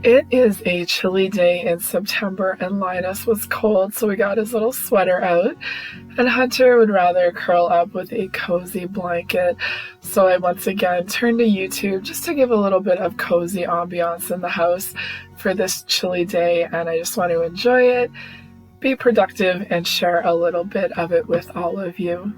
It is a chilly day in September and Linus was cold, so we got his little sweater out. And Hunter would rather curl up with a cozy blanket. So I once again turned to YouTube just to give a little bit of cozy ambiance in the house for this chilly day. And I just want to enjoy it, be productive, and share a little bit of it with all of you.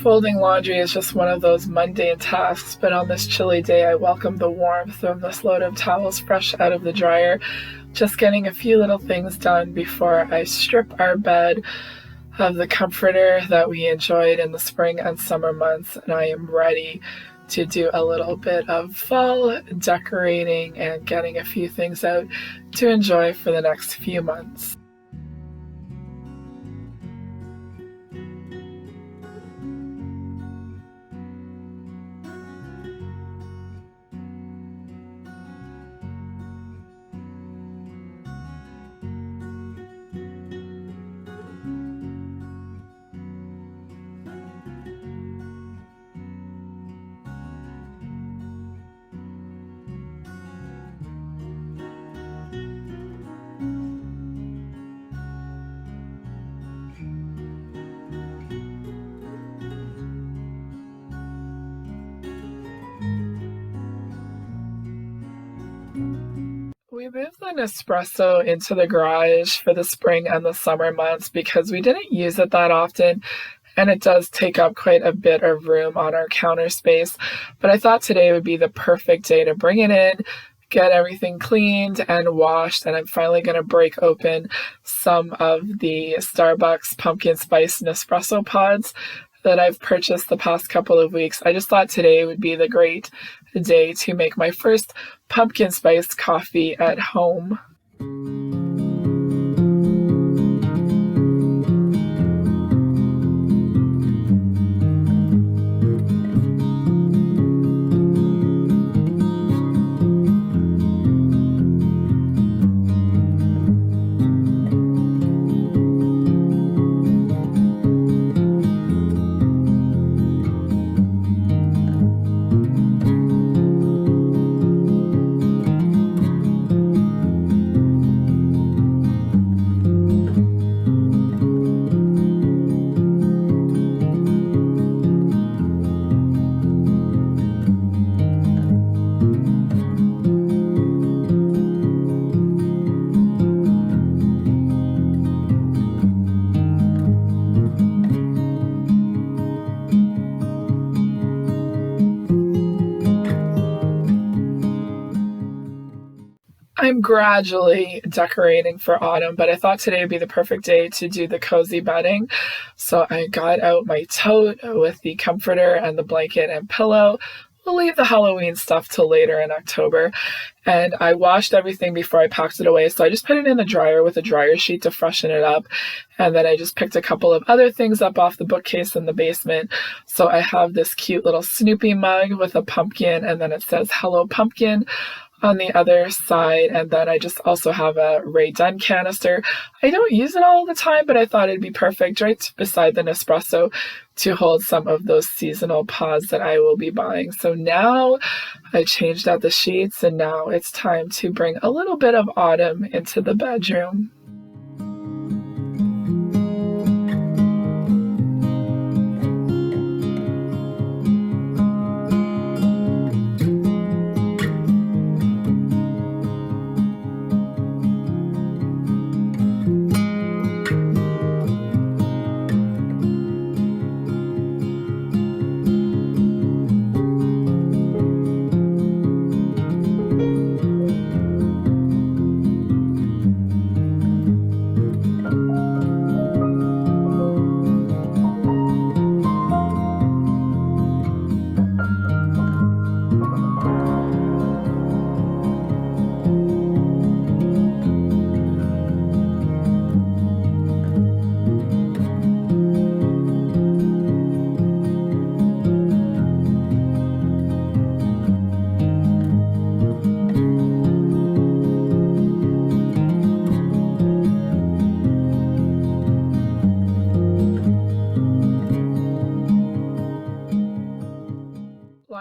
Folding laundry is just one of those mundane tasks, but on this chilly day I welcome the warmth of this load of towels fresh out of the dryer, just getting a few little things done before I strip our bed of the comforter that we enjoyed in the spring and summer months, and I am ready to do a little bit of fall decorating and getting a few things out to enjoy for the next few months. We moved the Espresso into the garage for the spring and the summer months because we didn't use it that often, and it does take up quite a bit of room on our counter space. But I thought today would be the perfect day to bring it in, get everything cleaned and washed, and I'm finally going to break open some of the Starbucks pumpkin spice Nespresso pods that I've purchased the past couple of weeks. I just thought today would be the great day to make my first pumpkin spice coffee at home. I'm gradually decorating for autumn, but I thought today would be the perfect day to do the cozy bedding. So I got out my tote with the comforter and the blanket and pillow. We'll leave the Halloween stuff till later in October. And I washed everything before I packed it away. So I just put it in the dryer with a dryer sheet to freshen it up. And then I just picked a couple of other things up off the bookcase in the basement. So I have this cute little Snoopy mug with a pumpkin, and then it says Hello Pumpkin on the other side. And then I just also have a Ray Dunn canister. I don't use it all the time, but I thought it'd be perfect right beside the Nespresso to hold some of those seasonal pods that I will be buying. So now I changed out the sheets, and now it's time to bring a little bit of autumn into the bedroom.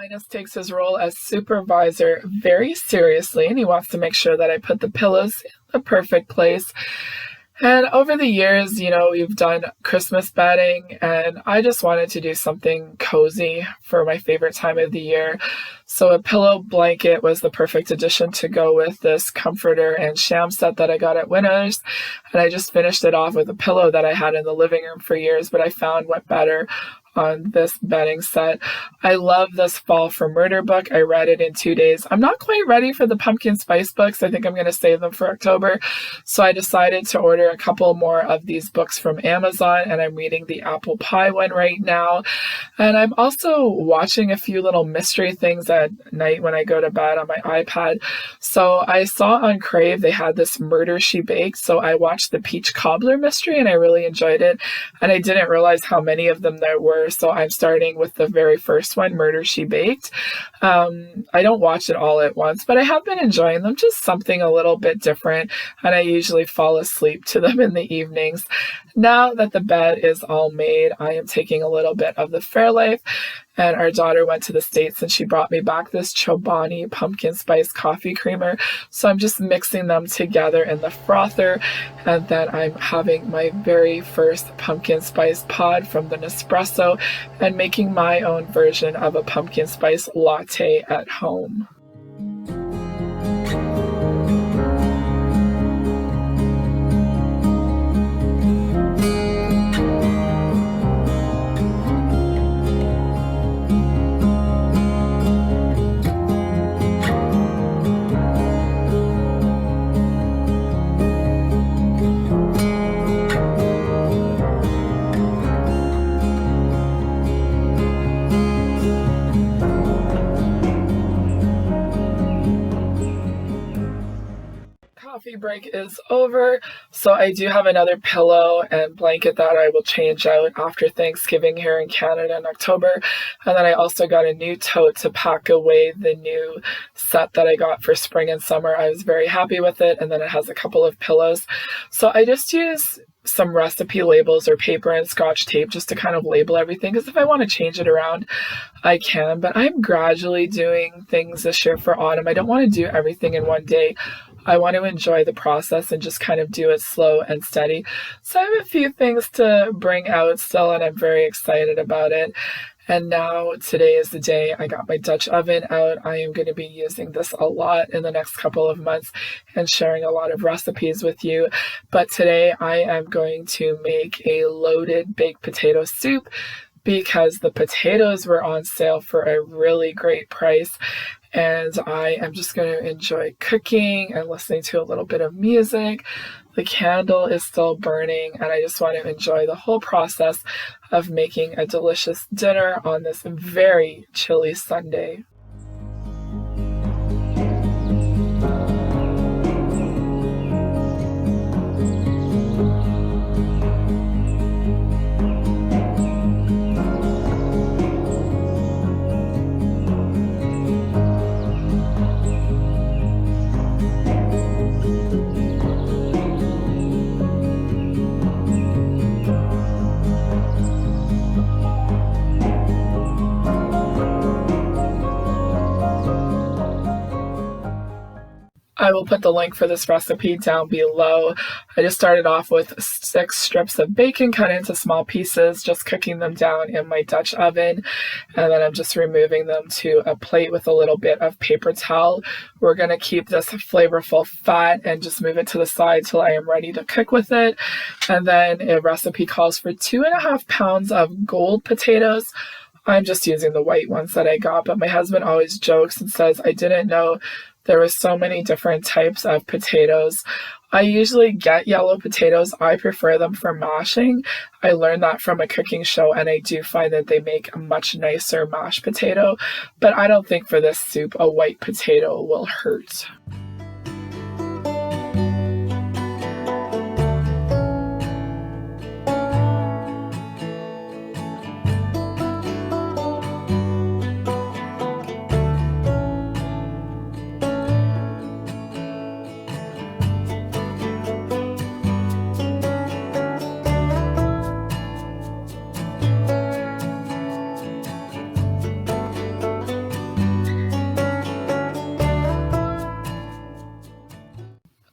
Linus takes his role as supervisor very seriously, and he wants to make sure that I put the pillows in the perfect place. And over the years, we've done Christmas bedding, and I just wanted to do something cozy for my favorite time of the year. So a pillow blanket was the perfect addition to go with this comforter and sham set that I got at Winners. And I just finished it off with a pillow that I had in the living room for years, but I found went better on this bedding set. I love this Fall for Murder book. I read it in 2 days. I'm not quite ready for the pumpkin spice books. I think I'm going to save them for October. So I decided to order a couple more of these books from Amazon, and I'm reading the apple pie one right now. And I'm also watching a few little mystery things at night when I go to bed on my iPad. So I saw on Crave they had this Murder She Baked. So I watched the Peach Cobbler mystery and I really enjoyed it. And I didn't realize how many of them there were. So I'm starting with the very first one, Murder She Baked. I don't watch it all at once, but I have been enjoying them, just something a little bit different. And I usually fall asleep to them in the evenings. Now that the bed is all made, I am taking a little bit of the Fairlife. And our daughter went to the States and she brought me back this Chobani pumpkin spice coffee creamer. So I'm just mixing them together in the frother. And then I'm having my very first pumpkin spice pod from the Espresso and making my own version of a pumpkin spice latte at home. Coffee break is over, so I do have another pillow and blanket that I will change out after Thanksgiving here in Canada in October. And then I also got a new tote to pack away the new set that I got for spring and summer. I was very happy with it, and then it has a couple of pillows. So I just use some recipe labels or paper and Scotch tape just to kind of label everything, because if I want to change it around, I can. But I'm gradually doing things this year for autumn. I don't want to do everything in one day. I want to enjoy the process and just kind of do it slow and steady. So I have a few things to bring out still, and I'm very excited about it. And now today is the day I got my Dutch oven out. I am going to be using this a lot in the next couple of months and sharing a lot of recipes with you. But today I am going to make a loaded baked potato soup because the potatoes were on sale for a really great price. And I am just going to enjoy cooking and listening to a little bit of music. The candle is still burning, and I just want to enjoy the whole process of making a delicious dinner on this very chilly Sunday. I will put the link for this recipe down below. I just started off with 6 strips of bacon cut into small pieces, just cooking them down in my Dutch oven. And then I'm just removing them to a plate with a little bit of paper towel. We're going to keep this flavorful fat and just move it to the side till I am ready to cook with it. And then a recipe calls for 2.5 pounds of gold potatoes. I'm just using the white ones that I got, but my husband always jokes and says, I didn't know there were so many different types of potatoes. I usually get yellow potatoes. I prefer them for mashing. I learned that from a cooking show, and I do find that they make a much nicer mashed potato. But I don't think for this soup a white potato will hurt.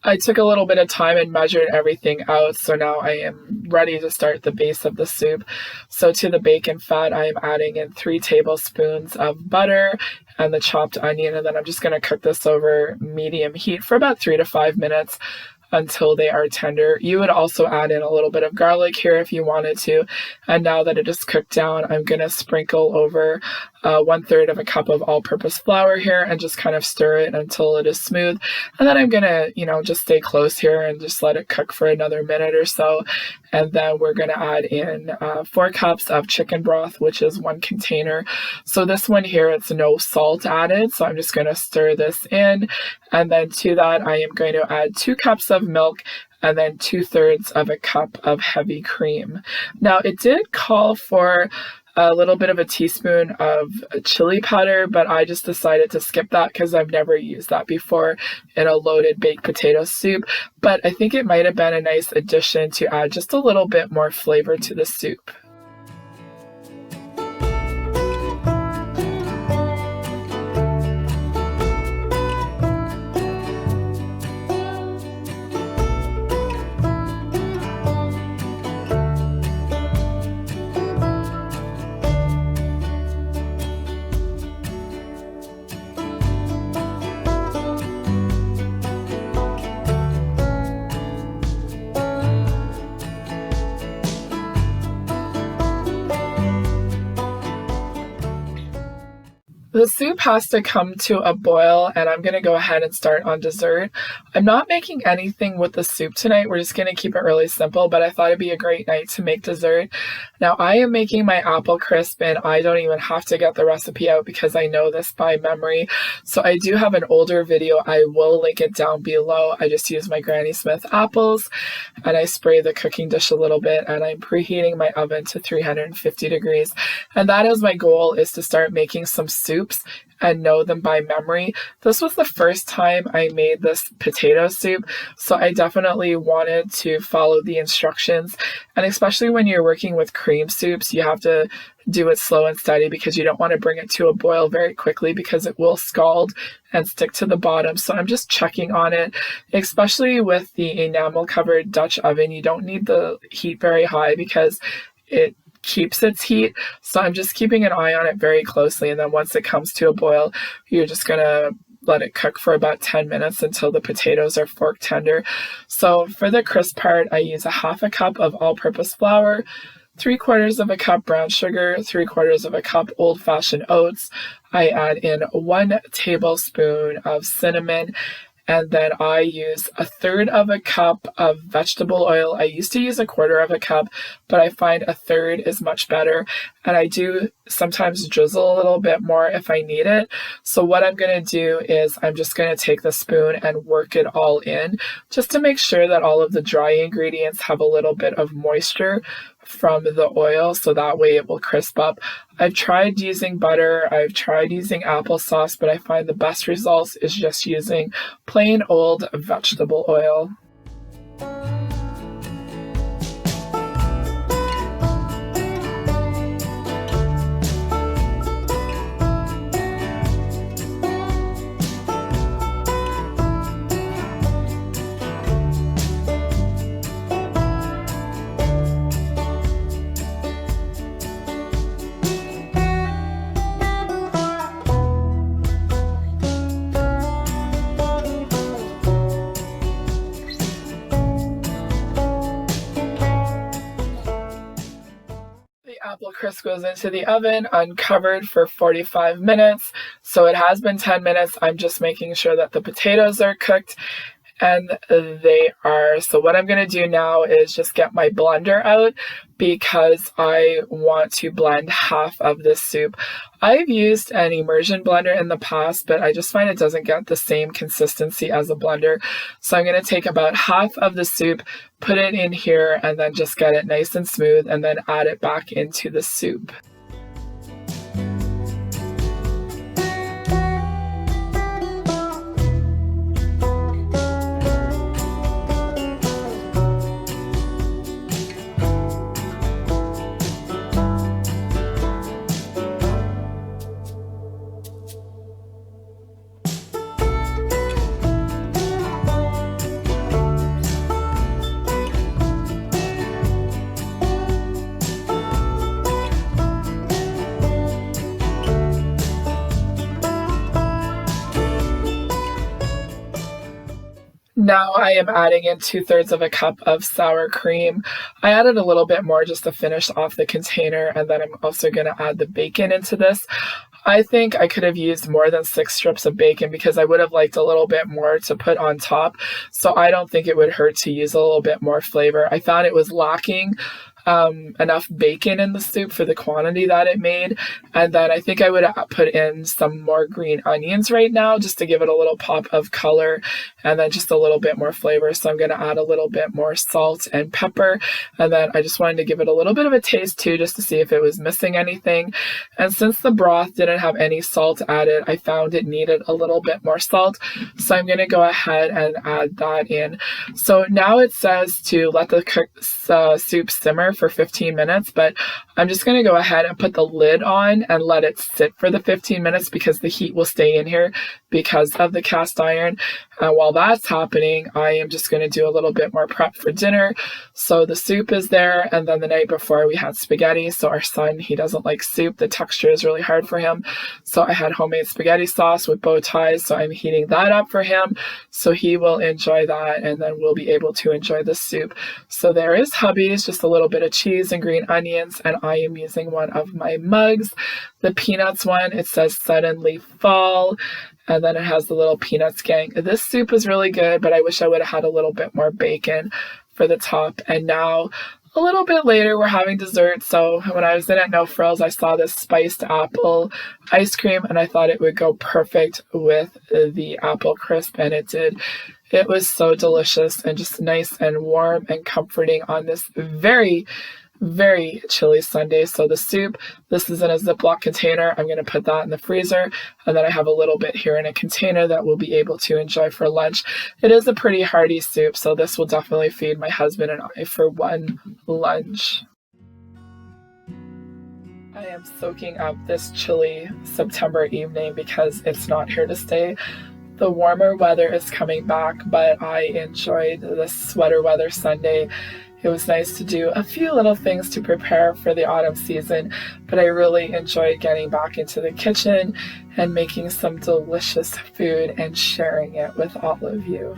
I took a little bit of time and measured everything out, so now I am ready to start the base of the soup. So to the bacon fat, I am adding in 3 tablespoons of butter and the chopped onion, and then I'm just going to cook this over medium heat for about 3 to 5 minutes until they are tender. You would also add in a little bit of garlic here if you wanted to. And now that it is cooked down, I'm going to sprinkle over 1/3 of a cup of all-purpose flour here and just kind of stir it until it is smooth. And then I'm going to, just stay close here and just let it cook for another minute or so. And then we're going to add in 4 cups of chicken broth, which is 1 container. So this one here, it's no salt added. So I'm just going to stir this in. And then to that, I am going to add 2 cups of milk and then 2/3 of a cup of heavy cream. Now, it did call for a little bit of a teaspoon of chili powder, but I just decided to skip that because I've never used that before in a loaded baked potato soup. But I think it might have been a nice addition to add just a little bit more flavor to the soup. The soup has to come to a boil, and I'm going to go ahead and start on dessert. I'm not making anything with the soup tonight. We're just going to keep it really simple, but I thought it'd be a great night to make dessert. Now, I am making my apple crisp, and I don't even have to get the recipe out because I know this by memory. So I do have an older video. I will link it down below. I just use my Granny Smith apples, and I spray the cooking dish a little bit, and I'm preheating my oven to 350 degrees. And that is my goal, is to start making some soups and know them by memory. This was the first time I made this potato soup, so I definitely wanted to follow the instructions. And especially when you're working with cream soups, you have to do it slow and steady because you don't want to bring it to a boil very quickly because it will scald and stick to the bottom. So I'm just checking on it, especially with the enamel covered Dutch oven. You don't need the heat very high because it keeps its heat. So I'm just keeping an eye on it very closely. And then once it comes to a boil, you're just going to let it cook for about 10 minutes until the potatoes are fork tender. So for the crisp part, I use 1/2 cup of all-purpose flour, 3/4 of a cup brown sugar, 3/4 of a cup old-fashioned oats. I add in 1 tablespoon of cinnamon, and then I use 1/3 of a cup of vegetable oil. I used to use 1/4 of a cup, but I find 1/3 is much better. And I do sometimes drizzle a little bit more if I need it. So what I'm going to do is I'm just going to take the spoon and work it all in just to make sure that all of the dry ingredients have a little bit of moisture from the oil, so that way it will crisp up. I've tried using butter, I've tried using applesauce, but I find the best results is just using plain old vegetable oil. Apple crisp goes into the oven uncovered for 45 minutes. So it has been 10 minutes. I'm just making sure that the potatoes are cooked, and they are. So what I'm going to do now is just get my blender out because I want to blend half of this soup. I've used an immersion blender in the past, but I just find it doesn't get the same consistency as a blender. So I'm going to take about half of the soup, put it in here, and then just get it nice and smooth, and then add it back into the soup. Now I am adding in 2/3 of a cup of sour cream. I added a little bit more just to finish off the container, and then I'm also going to add the bacon into this. I think I could have used more than 6 strips of bacon because I would have liked a little bit more to put on top. So I don't think it would hurt to use a little bit more flavor. I found it was lacking enough bacon in the soup for the quantity that it made. And then I think I would put in some more green onions right now just to give it a little pop of color and then just a little bit more flavor. So I'm going to add a little bit more salt and pepper. And then I just wanted to give it a little bit of a taste too, just to see if it was missing anything. And since the broth didn't have any salt added, I found it needed a little bit more salt. So I'm going to go ahead and add that in. So now it says to let the soup simmer for 15 minutes, but I'm just going to go ahead and put the lid on and let it sit for the 15 minutes because the heat will stay in here because of the cast iron. While that's happening, I am just going to do a little bit more prep for dinner. So the soup is there, and then the night before we had spaghetti. So our son, he doesn't like soup. The texture is really hard for him. So I had homemade spaghetti sauce with bow ties. So I'm heating that up for him. So he will enjoy that, and then we'll be able to enjoy the soup. So there is Hubby's, just a little bit of cheese and green onions, and I am using one of my mugs. The peanuts one, it says suddenly fall, and then it has the little peanuts gang. This soup is really good, but I wish I would have had a little bit more bacon for the top. And now a little bit later, we're having dessert. So when I was in at No Frills, I saw this spiced apple ice cream, and I thought it would go perfect with the apple crisp, and it did. It was so delicious and just nice and warm and comforting on this very, very chilly Sunday. So the soup, this is in a Ziploc container. I'm going to put that in the freezer. And then I have a little bit here in a container that we'll be able to enjoy for lunch. It is a pretty hearty soup, so this will definitely feed my husband and I for one lunch. I am soaking up this chilly September evening because it's not here to stay. The warmer weather is coming back, but I enjoyed the sweater weather Sunday. It was nice to do a few little things to prepare for the autumn season, but I really enjoyed getting back into the kitchen and making some delicious food and sharing it with all of you.